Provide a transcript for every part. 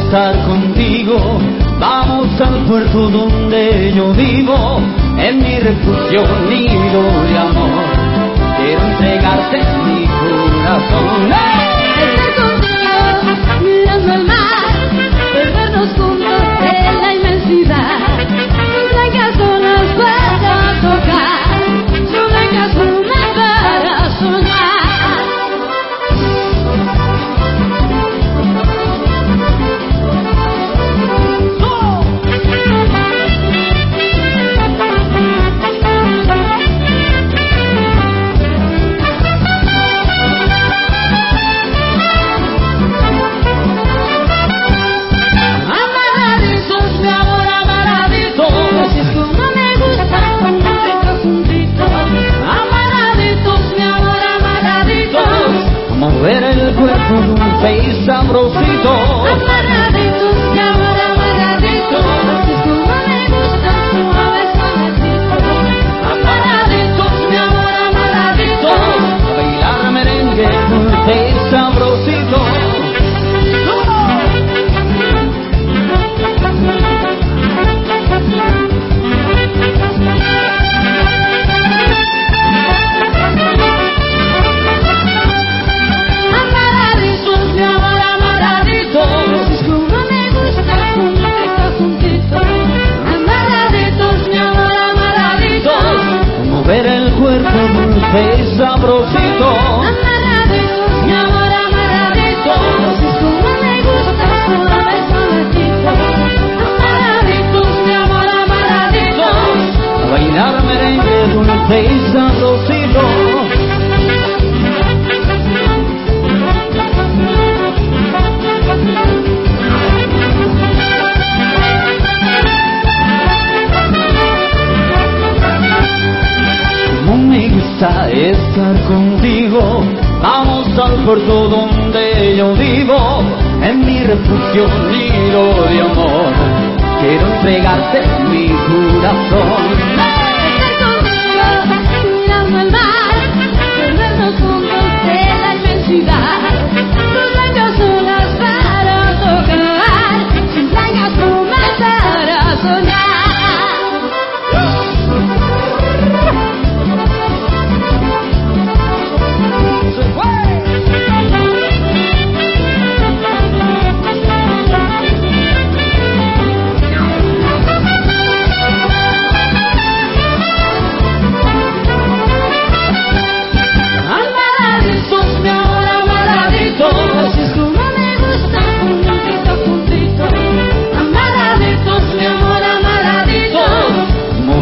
estar contigo. Vamos al puerto donde yo vivo, en mi refugio, nido de amor. Quiero entregarte mi corazón. Estar contigo, mirando el mar, perdernos juntos en la inmensidad. Sus blancas olas para tocar, sus blancas lunas para soñar. Mover el cuerpo de un pez sabrosito. Amarraditos, mi amor, amarraditos. Así es como me gusta, suave, suavecito. Amarraditos, mi amor, amarraditos. A bailar merengue de un pez sabrosito. Ver el cuerpo de un pez sabrosito. Amarraditos, mi amor, amarraditos. Así es como me gusta, suave, suavecito. Amarraditos, mi amor, amarraditos. A bailar merengue de un pez sabrosito. Estar contigo, vamos al puerto donde yo vivo, en mi refugio, nido de amor. Quiero entregarte mi corazón. Estar contigo, mirando el mar, perdernos juntos en la inmensidad. Sus blancas olas para tocar, sus blancas plumas para soñar.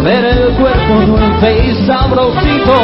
Ver el cuerpo de un pez sabrosito.